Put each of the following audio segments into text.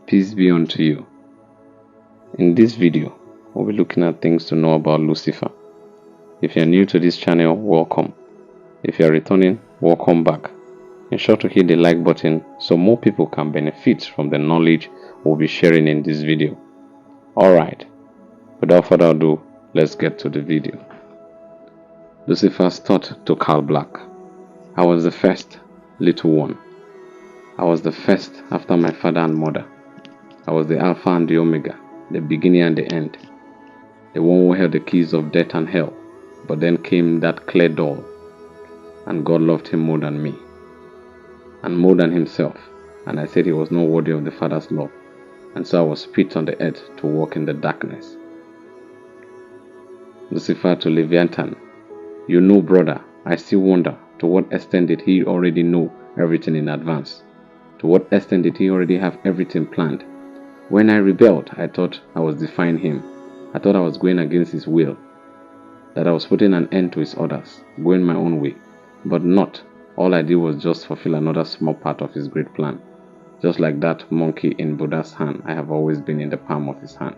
Peace be unto you. In this video, we'll be looking at things to know about Lucifer. If you're new to this channel, welcome. If you're returning, welcome back. Ensure to hit the like button so more people can benefit from the knowledge we'll be sharing in this video. Alright, without further ado, let's get to the video. Lucifer's thought to Karl Black. I was the first, little one. I was the first after my father and mother. I was the Alpha and the Omega, the beginning and the end, the one who held the keys of death and hell. But then came that clear door, and God loved him more than me, and more than himself, and I said he was not worthy of the Father's love, and so I was put on the earth to walk in the darkness. Lucifer to Leviathan. You know, brother, I still wonder, to what extent did he already know everything in advance? To what extent did he already have everything planned? When I rebelled, I thought I was defying him. I thought I was going against his will, that I was putting an end to his orders, going my own way. But not. All I did was just fulfill another small part of his great plan. Just like that monkey in Buddha's hand, I have always been in the palm of his hand.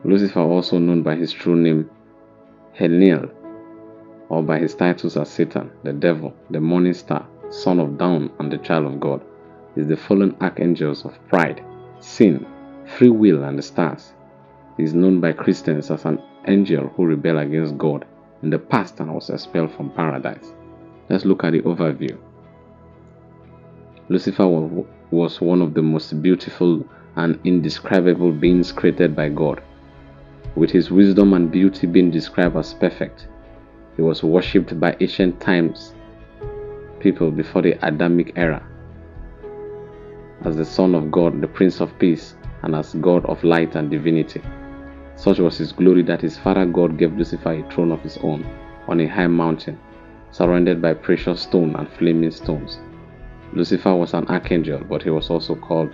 Lucifer, also known by his true name, Heliel, or by his titles as Satan, the devil, the morning star, son of dawn, and the child of God, is the fallen archangels of pride, sin, free will, and the stars. He is known by Christians as an angel who rebelled against God in the past and was expelled from paradise. Let's look at the overview. Lucifer was one of the most beautiful and indescribable beings created by God, with his wisdom and beauty being described as perfect. He was worshipped by ancient times people before the Adamic era as the Son of God, the Prince of Peace, and as God of light and divinity. Such was his glory that his father God gave Lucifer a throne of his own on a high mountain, surrounded by precious stone and flaming stones. Lucifer was an archangel, but he was also called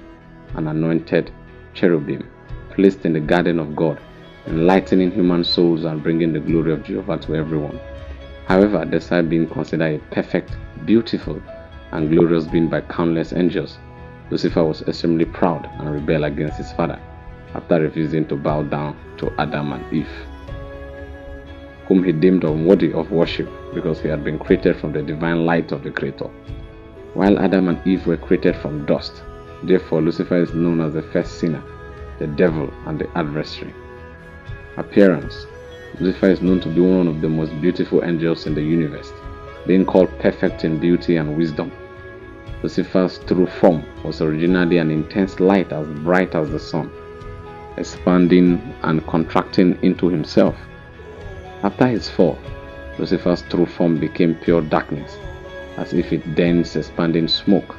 an anointed cherubim, placed in the garden of God, enlightening human souls and bringing the glory of Jehovah to everyone. However, despite being considered a perfect, beautiful, and glorious being by countless angels, Lucifer was extremely proud and rebelled against his father after refusing to bow down to Adam and Eve, whom he deemed unworthy of worship because he had been created from the divine light of the Creator, while Adam and Eve were created from dust. Therefore, Lucifer is known as the first sinner, the devil, and the adversary. Appearance. Lucifer is known to be one of the most beautiful angels in the universe, being called perfect in beauty and wisdom. Lucifer's true form was originally an intense light as bright as the sun, expanding and contracting into himself. After his fall, Lucifer's true form became pure darkness, as if it dense expanding smoke.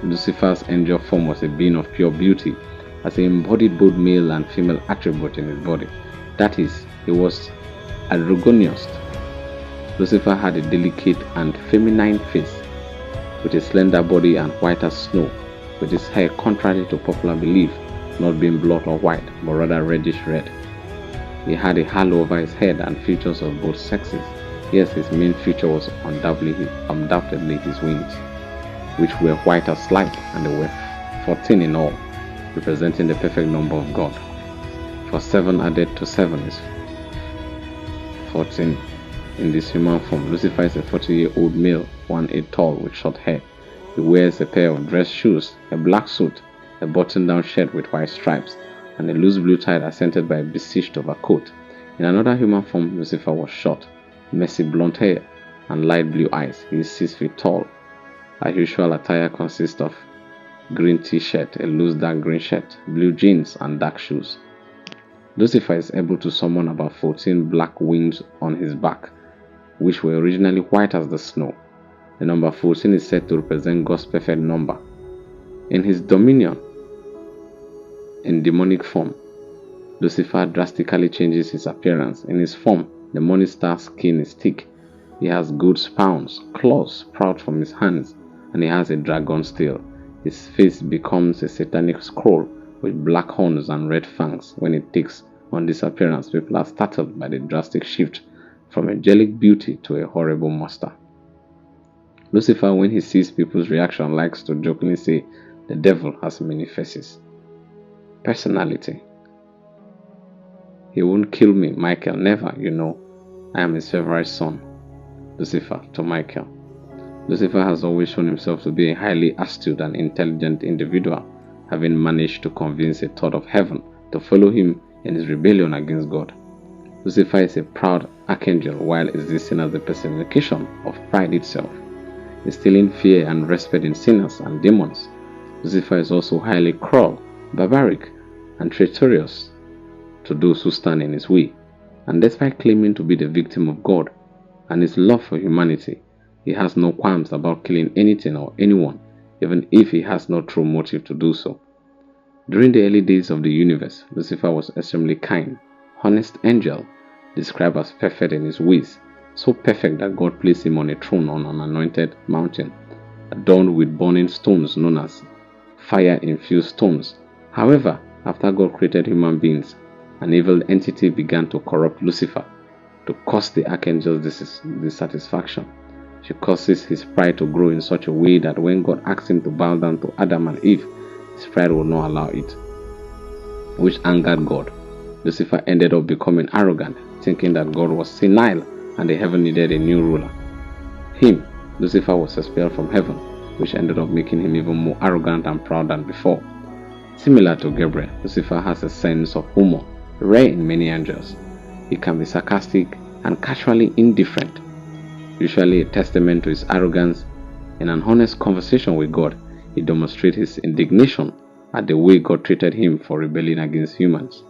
Lucifer's angel form was a being of pure beauty, as he embodied both male and female attributes in his body. That is, he was androgynous. Lucifer had a delicate and feminine face, with a slender body and white as snow, with his hair, contrary to popular belief, not being blood or white, but rather reddish red. He had a halo over his head and features of both sexes. Yes, his main feature was undoubtedly his wings, which were white as light, and they were 14 in all, representing the perfect number of God. For 7 added to 7 is 14. In this human form, Lucifer is a 40-year-old male, 1'8" tall with short hair. He wears a pair of dress shoes, a black suit, a button-down shirt with white stripes, and a loose blue tie accented by a besieged overcoat. In another human form, Lucifer was short, messy blonde hair, and light blue eyes. He is 6 feet tall. Our usual attire consists of green t-shirt, a loose dark green shirt, blue jeans, and dark shoes. Lucifer is able to summon about 14 black wings on his back, which were originally white as the snow. The number 14 is said to represent God's perfect number. In his dominion, in demonic form, Lucifer drastically changes his appearance. In his form, the morning star skin is thick. He has good spawns, claws sprout from his hands, and he has a dragon's tail. His face becomes a satanic scroll with black horns and red fangs. When it takes on this appearance, people are startled by the drastic shift from angelic beauty to a horrible monster. Lucifer, when he sees people's reaction, likes to jokingly say, "The devil has many faces." Personality. "He won't kill me, Michael, never, you know. I am his favorite son." Lucifer to Michael. Lucifer has always shown himself to be a highly astute and intelligent individual, having managed to convince a third of heaven to follow him in his rebellion against God. Lucifer is a proud archangel while existing as the personification of pride itself, instilling fear and respect in sinners and demons. Lucifer is also highly cruel, barbaric, and traitorous to those who stand in his way, and despite claiming to be the victim of God and his love for humanity, he has no qualms about killing anything or anyone, even if he has no true motive to do so. During the early days of the universe, Lucifer was extremely kind, honest angel, described as perfect in his ways, so perfect that God placed him on a throne on an anointed mountain, adorned with burning stones known as fire-infused stones. However, after God created human beings, an evil entity began to corrupt Lucifer to cause the archangel's dissatisfaction. She causes his pride to grow in such a way that when God asked him to bow down to Adam and Eve, his pride would not allow it, which angered God. Lucifer ended up becoming arrogant, thinking that God was senile and the heaven needed a new ruler. Lucifer was expelled from heaven, which ended up making him even more arrogant and proud than before. Similar to Gabriel, Lucifer has a sense of humor, rare in many angels. He can be sarcastic and casually indifferent, usually a testament to his arrogance. In an honest conversation with God, he demonstrates his indignation at the way God treated him for rebelling against humans.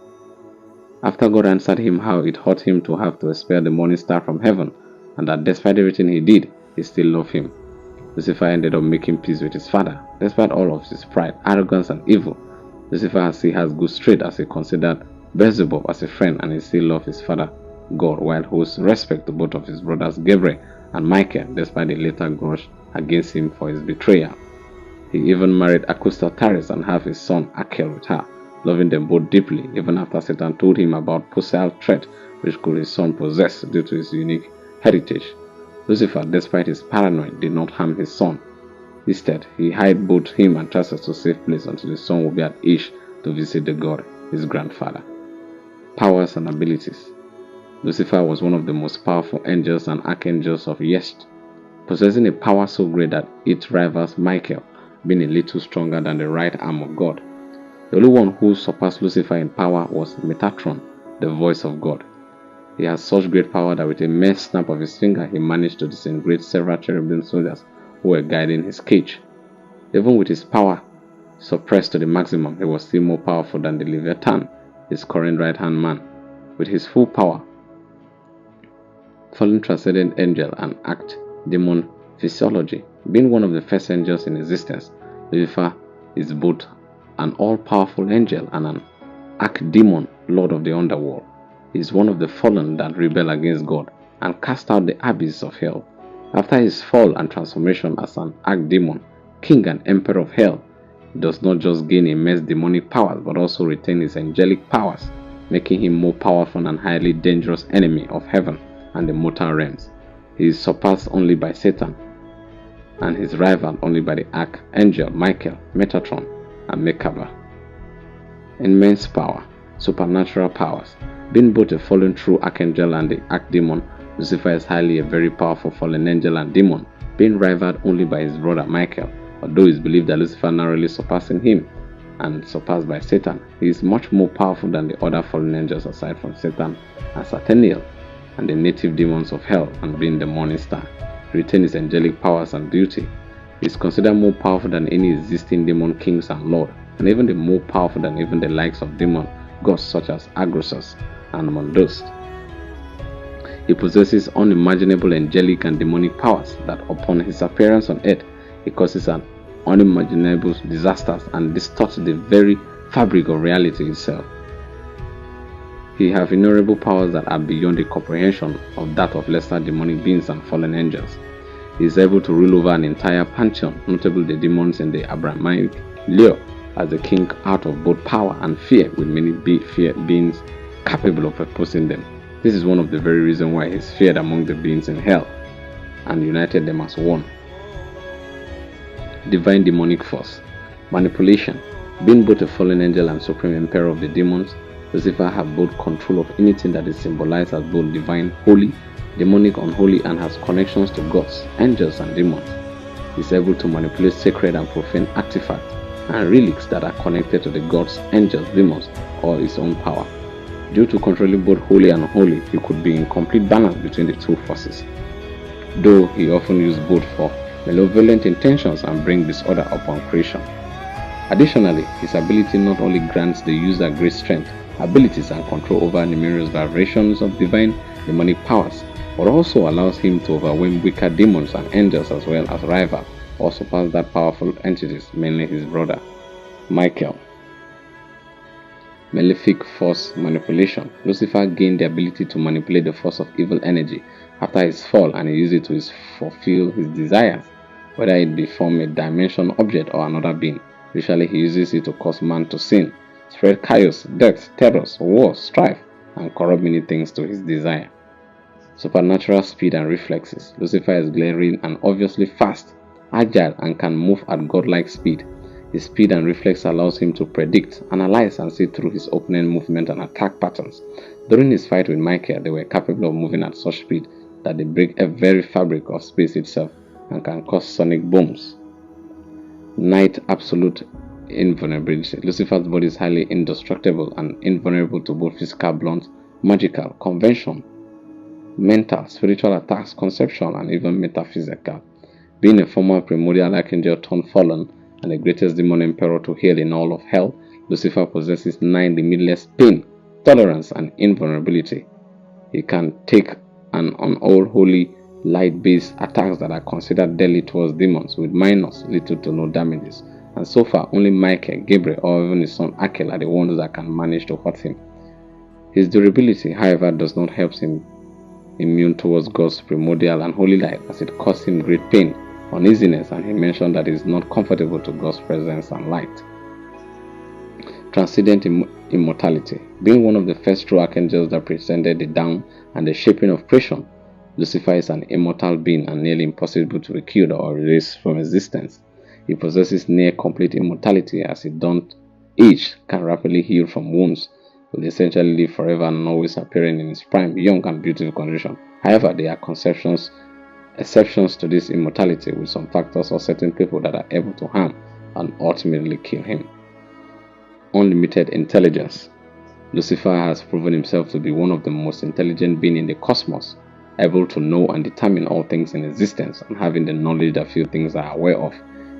After God answered him how it hurt him to have to expel the morning star from heaven, and that despite everything he did, he still loved him, Lucifer ended up making peace with his father. Despite all of his pride, arrogance, and evil, Lucifer has good straight as he considered Beelzebub as a friend, and he still loved his father God, while owes respect to both of his brothers Gabriel and Michael, despite the later grudge against him for his betrayal. He even married Acosta and have his son Akel with her, loving them both deeply, even after Satan told him about possible threat which could his son possess due to his unique heritage. Lucifer, despite his paranoia, did not harm his son. Instead, he hid both him and Tarsus to a safe place until his son would be at age to visit the god, his grandfather. Powers and abilities. Lucifer was one of the most powerful angels and archangels of Yest, possessing a power so great that it rivals Michael, being a little stronger than the right arm of God. The only one who surpassed Lucifer in power was Metatron, the voice of God. He has such great power that with a mere snap of his finger, he managed to disintegrate several cherubim soldiers who were guarding his cage. Even with his power suppressed to the maximum, he was still more powerful than the Leviathan, his current right-hand man. With his full power, fallen transcendent angel and archdemon physiology, being one of the first angels in existence, Lucifer is both an all-powerful angel and an archdemon, lord of the underworld. He is one of the fallen that rebel against God and cast out the abyss of hell. After his fall and transformation as an archdemon, king and emperor of hell, he does not just gain immense demonic powers but also retain his angelic powers, making him more powerful and highly dangerous enemy of heaven and the mortal realms. He is surpassed only by Satan, and his rival only by the archangel Michael, Metatron, and Merkaba. Immense power, supernatural powers. Being both a fallen true archangel and the archdemon, Lucifer is highly a very powerful fallen angel and demon, being rivaled only by his brother Michael, although it is believed that Lucifer narrowly surpassing him and surpassed by Satan. He is much more powerful than the other fallen angels aside from Satan and Sataniel and the native demons of hell, and being the morning star, he retains his angelic powers and beauty. He is considered more powerful than any existing demon kings and lords, and even more powerful than even the likes of demon gods such as Agrosus and Mondost. He possesses unimaginable angelic and demonic powers that upon his appearance on earth, he causes an unimaginable disasters and distorts the very fabric of reality itself. He has innumerable powers that are beyond the comprehension of that of lesser demonic beings and fallen angels. He is able to rule over an entire pantheon, notably the demons in the Abrahamic lure, as the king out of both power and fear, with many beings capable of opposing them. This is one of the very reasons why he is feared among the beings in hell and united them as one. Divine demonic force. Manipulation. Being both a fallen angel and supreme emperor of the demons, Lucifer has both control of anything that is symbolized as both divine, holy, demonic, unholy, and has connections to gods, angels, and demons. He is able to manipulate sacred and profane artifacts and relics that are connected to the gods, angels, demons, or his own power. Due to controlling both holy and unholy, he could be in complete balance between the two forces, though he often used both for malevolent intentions and bring disorder upon creation. Additionally, his ability not only grants the user great strength, abilities, and control over numerous variations of divine demonic powers, but also allows him to overwhelm weaker demons and angels as well as rival or surpass that powerful entities, mainly his brother, Michael. Malefic force manipulation. Lucifer gained the ability to manipulate the force of evil energy after his fall, and he used it to fulfill his desires, whether it be from a dimension object or another being. Usually he uses it to cause man to sin, spread chaos, death, terrors, wars, strife, and corrupt many things to his desire. Supernatural speed and reflexes. Lucifer is glaring and obviously fast, agile, and can move at godlike speed. His speed and reflex allows him to predict, analyze, and see through his opening movement and attack patterns. During his fight with Michael, they were capable of moving at such speed that they break a very fabric of space itself and can cause sonic booms. Night absolute invulnerability. Lucifer's body is highly indestructible and invulnerable to both physical blunt, magical, convention, mental, spiritual attacks, conceptual, and even metaphysical. Being a former primordial archangel turned fallen and the greatest demon emperor to hail in all of hell, Lucifer possesses 9 limitless pain, tolerance, and invulnerability. He can take an unholy light-based attacks that are considered deadly towards demons with minus, little to no damages, and so far only Michael, Gabriel, or even his son Akel are the ones that can manage to hurt him. His durability, however, does not help him immune towards God's primordial and holy light, as it causes him great pain, uneasiness, and he mentioned that he is not comfortable to God's presence and light. Transcendent immortality. Being one of the first true archangels that presented the down and the shaping of creation, Lucifer is an immortal being and nearly impossible to be killed or erased from existence. He possesses near complete immortality, as he don't age, can rapidly heal from wounds, will essentially live forever and always appearing in his prime, young and beautiful condition. However, there are exceptions to this immortality, with some factors or certain people that are able to harm and ultimately kill him. Unlimited intelligence. Lucifer has proven himself to be one of the most intelligent beings in the cosmos, able to know and determine all things in existence and having the knowledge that few things are aware of.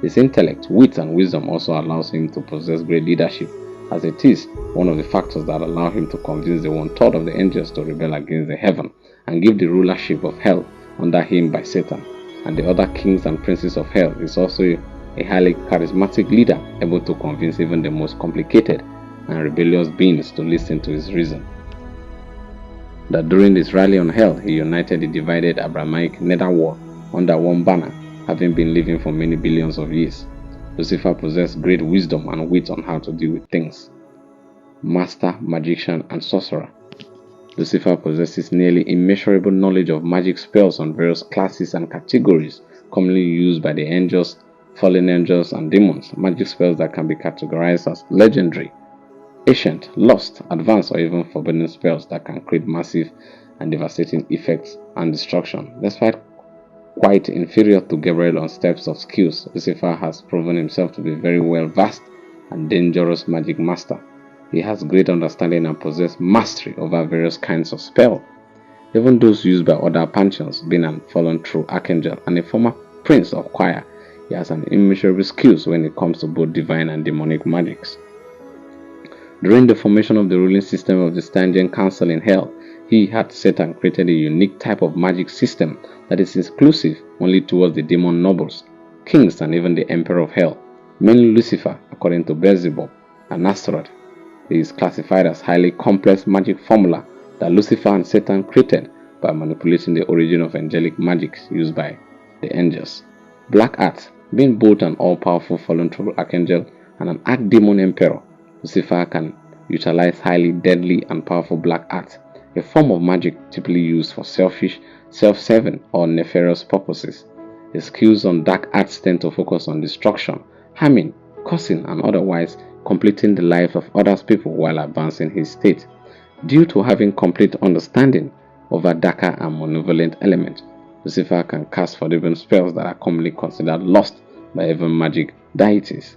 His intellect, wit, and wisdom also allows him to possess great leadership, as it is one of the factors that allow him to convince the 1/3 of the angels to rebel against the heaven and give the rulership of hell under him by Satan. And the other kings and princes of hell is also a highly charismatic leader, able to convince even the most complicated and rebellious beings to listen to his reason. That during this rally on hell, he united the divided Abrahamic netherworld under one banner, having been living for many billions of years. Lucifer possessed great wisdom and wit on how to deal with things. Master, magician, and sorcerer. Lucifer possesses nearly immeasurable knowledge of magic spells on various classes and categories commonly used by the angels, fallen angels, and demons. Magic spells that can be categorized as legendary, ancient, lost, advanced, or even forbidden spells that can create massive and devastating effects and destruction. Despite quite inferior to Gabriel on steps of skills, Lucifer has proven himself to be very well versed and dangerous magic master. He has great understanding and possesses mastery over various kinds of spells, even those used by other pantheons. Being a fallen true archangel and a former prince of choir, he has an immeasurable skills when it comes to both divine and demonic magics. During the formation of the ruling system of the Stygian Council in hell, he had set and created a unique type of magic system that is exclusive only towards the demon nobles, kings, and even the emperor of hell, mainly Lucifer, according to Beelzebub and Astaroth. It is classified as highly complex magic formula that Lucifer and Satan created by manipulating the origin of angelic magic used by the angels. Black art. Being both an all-powerful fallen true archangel and an archdemon emperor, Lucifer can utilize highly deadly and powerful black art, a form of magic typically used for selfish, self-serving, or nefarious purposes. His skills on dark arts tend to focus on destruction, harming, cursing, and otherwise completing the lives of other people while advancing his state. Due to having complete understanding of a darker and malevolent element, Lucifer can cast forbidding spells that are commonly considered lost by even magic deities.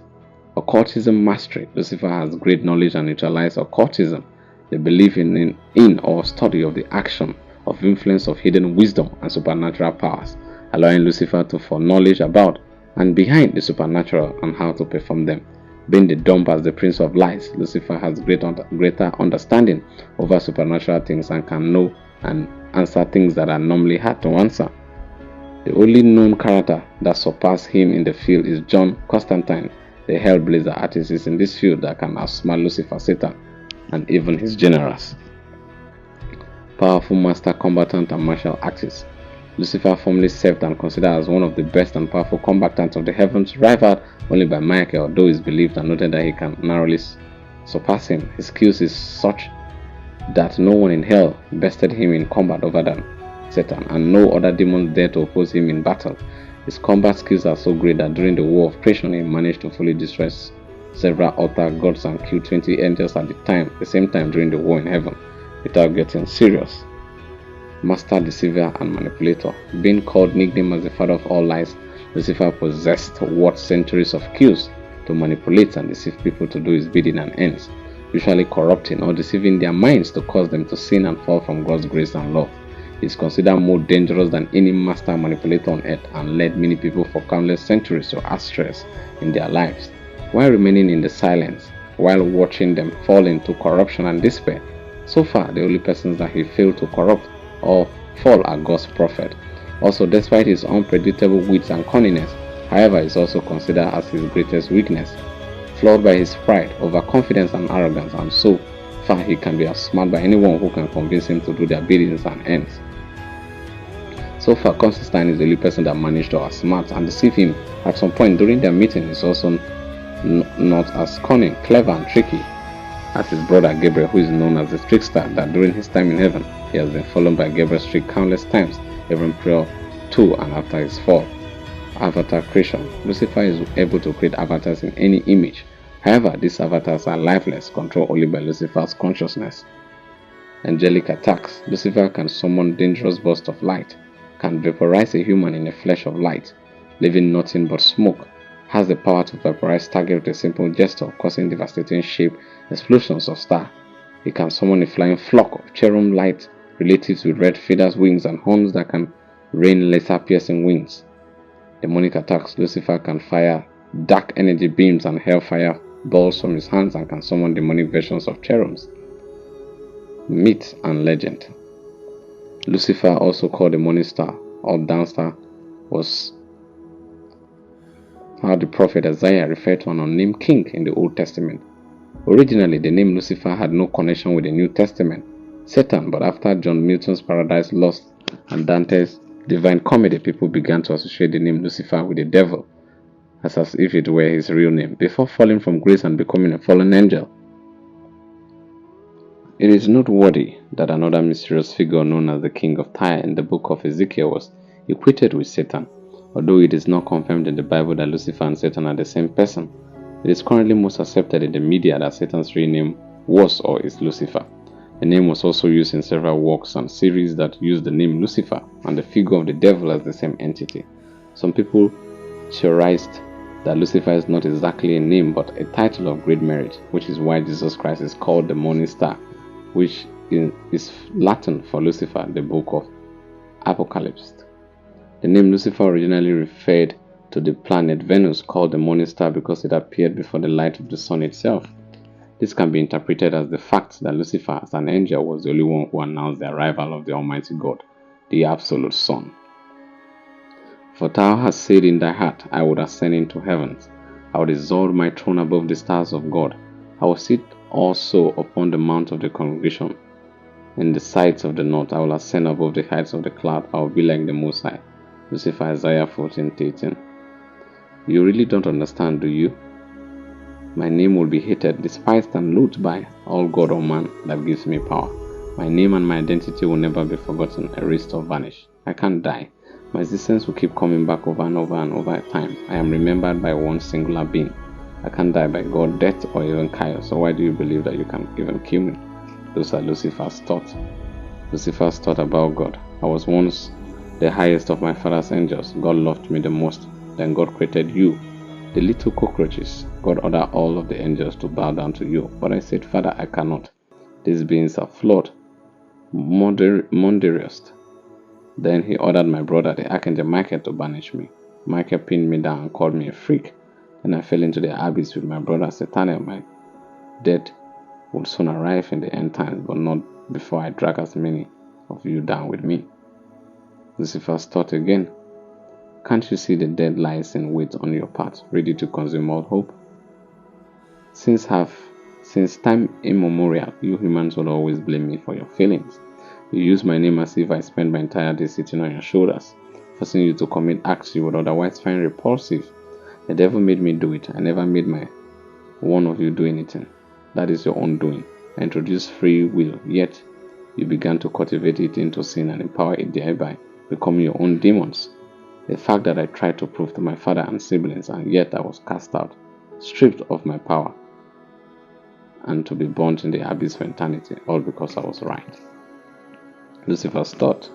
Occultism mastery. Lucifer has great knowledge and utilizes occultism, the belief in or study of the action of influence of hidden wisdom and supernatural powers, allowing Lucifer to foreknowledge about and behind the supernatural and how to perform them. Being the dumb as the prince of lies, Lucifer has greater understanding over supernatural things and can know and answer things that are normally hard to answer. The only known character that surpasses him in the field is John Constantine, the Hellblazer artist is in this field that can outsmart Lucifer, Satan, and even his generals. Powerful master combatant and martial artist. Lucifer formerly served and considered as one of the best and powerful combatants of the heavens, rivaled only by Michael, although it is believed and noted that he can narrowly surpass him. His skills is such that no one in hell bested him in combat other than Satan, and no other demons dare to oppose him in battle. His combat skills are so great that during the War of Creation he managed to fully destroy several altar gods and kill 20 angels at the same time during the war in heaven, without getting serious. Master deceiver and manipulator. Being called nickname as the father of all lies, Lucifer possessed what centuries of skills to manipulate and deceive people to do his bidding and ends, usually corrupting or deceiving their minds to cause them to sin and fall from God's grace and love. He is considered more dangerous than any master manipulator on earth and led many people for countless centuries to astray in their lives, while remaining in the silence, while watching them fall into corruption and despair. So far, the only persons that he failed to corrupt or fall are God's prophet. Also, despite his unpredictable wits and cunningness, however, is also considered as his greatest weakness, flawed by his pride, overconfidence, and arrogance, and so far he can be outsmarted by anyone who can convince him to do their biddings and ends. So far, Constantine is the only person that managed to outsmart and deceive him at some point during their meeting. Is also not as cunning, clever, and tricky as his brother Gabriel, who is known as the trickster, that during his time in heaven, he has been followed by Gabriel's trick countless times, even prior to and after his fall. Avatar creation. Lucifer is able to create avatars in any image. However, these avatars are lifeless, controlled only by Lucifer's consciousness. Angelic attacks. Lucifer can summon dangerous bursts of light, can vaporize a human in a flash of light, leaving nothing but smoke, has the power to vaporize target with a simple gesture, causing devastating shape explosions of stars. He can summon a flying flock of cherub light relatives with red feathers, wings, and horns that can rain laser-piercing wings. Demonic attacks. Lucifer can fire dark energy beams and hellfire balls from his hands and can summon demonic versions of cherubs. Myth and legend. Lucifer, also called the morning star or dawnstar, was how the prophet Isaiah referred to an unnamed king in the Old Testament. Originally, the name Lucifer had no connection with the New Testament, Satan, but after John Milton's Paradise Lost and Dante's Divine Comedy, people began to associate the name Lucifer with the devil, as if it were his real name, before falling from grace and becoming a fallen angel. It is noteworthy that another mysterious figure known as the King of Tyre in the book of Ezekiel was equated with Satan. Although it is not confirmed in the Bible that Lucifer and Satan are the same person, it is currently most accepted in the media that Satan's real name was or is Lucifer. The name was also used in several works and series that use the name Lucifer and the figure of the devil as the same entity. Some people theorized that Lucifer is not exactly a name but a title of great merit, which is why Jesus Christ is called the morning star, which is Latin for Lucifer, the book of Apocalypse. The name Lucifer originally referred to the planet Venus, called the morning star because it appeared before the light of the sun itself. This can be interpreted as the fact that Lucifer, as an angel, was the only one who announced the arrival of the Almighty God, the absolute Son. For thou hast said in thy heart, I would ascend into heavens. I would exalt my throne above the stars of God. I will sit also upon the mount of the congregation. In the sides of the north, I will ascend above the heights of the cloud. I will be like the Most High. Lucifer, Isaiah 14:18. You really don't understand, do you? My name will be hated, despised, and loathed by all God or man that gives me power. My name and my identity will never be forgotten, erased, or vanished. I can't die. My existence will keep coming back over and over and over time. I am remembered by one singular being. I can't die by God, death, or even chaos. So why do you believe that you can even kill me? Those are Lucifer's thoughts. Lucifer's thought about God. I was once the highest of my father's angels. God loved me the most. Then God created you, the little cockroaches. God ordered all of the angels to bow down to you. But I said, Father, I cannot. These beings are flawed, murderous. Then he ordered my brother, the archangel Michael, to banish me. Michael pinned me down and called me a freak. Then I fell into the abyss with my brother Satan. My death would soon arrive in the end times, but not before I drag as many of you down with me. Lucifer's thought again. Can't you see the dead lies in wait on your path, ready to consume all hope? Since time immemorial, you humans will always blame me for your failings. You use my name as if I spent my entire day sitting on your shoulders, forcing you to commit acts you would otherwise find repulsive. The devil made me do it. I never made one of you do anything. That is your own doing. I introduced free will, yet you began to cultivate it into sin and empower it thereby, becoming your own demons. The fact that I tried to prove to my father and siblings, and yet I was cast out, stripped of my power, and to be burnt in the abyss for eternity, all because I was right. Lucifer's thought.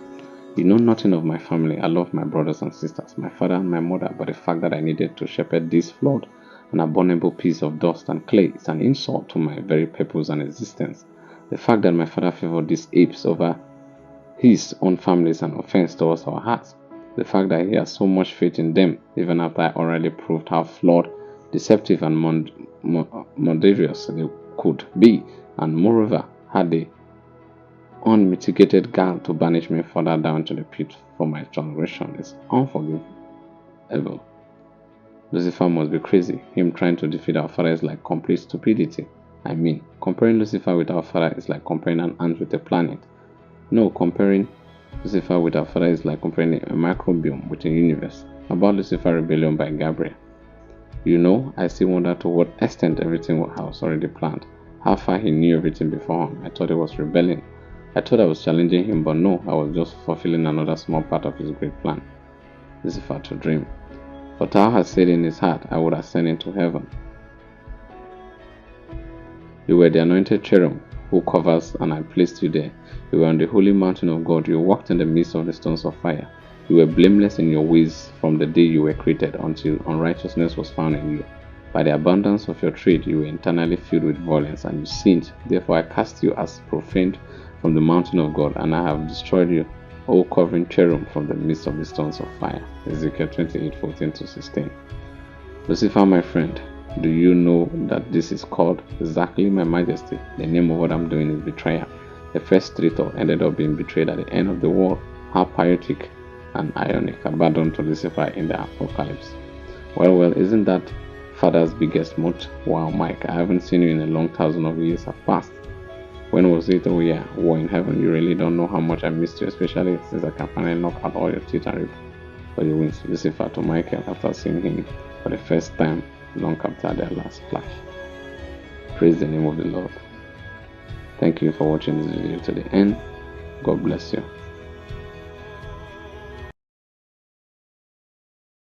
You know nothing of my family. I love my brothers and sisters, my father and my mother, but the fact that I needed to shepherd this flawed and abominable piece of dust and clay is an insult to my very purpose and existence. The fact that my father favored these apes over his own family is an offense towards our hearts. The fact that he has so much faith in them, even after I already proved how flawed, deceptive, and murderous they could be, and moreover, had the unmitigated gall to banish me further down to the pit for my transgression, is unforgivable. Lucifer must be crazy. Him trying to defeat our father is like complete stupidity. I mean, comparing Lucifer with our father is like comparing an ant with a planet. No, comparing Lucifer with our father is like comparing a microbiome with a universe. About Lucifer's rebellion by Gabriel. You know, I still wonder to what extent everything was already planned. How far he knew everything beforehand. I thought he was rebelling. I thought I was challenging him, but no, I was just fulfilling another small part of his great plan. Lucifer to dream. For thou hast said in his heart, I would ascend into heaven. You were the anointed cherub who covers, and I placed you there. You were on the holy mountain of God. You walked in the midst of the stones of fire. You were blameless in your ways from the day you were created until unrighteousness was found in you. By the abundance of your trade, you were internally filled with violence, and you sinned. Therefore, I cast you as profaned from the mountain of God, and I have destroyed you, O covering cherub from the midst of the stones of fire. Ezekiel 28:14-16. Lucifer, my friend, do you know that this is called exactly my majesty? The name of what I'm doing is betrayal. The first traitor ended up being betrayed at the end of the world. How poetic and ironic. Abandon to Lucifer in the apocalypse. Well, isn't that father's biggest mood? Wow, Mike, I haven't seen you in a long thousand of years have passed. When was it? Oh yeah, war in heaven. You really don't know how much I missed you, especially since I can finally knock out all your teeth and rip for your wings. Lucifer to Michael after seeing him for the first time long after their last clash. Praise the name of the Lord. Thank you for watching this video to the end. God bless you.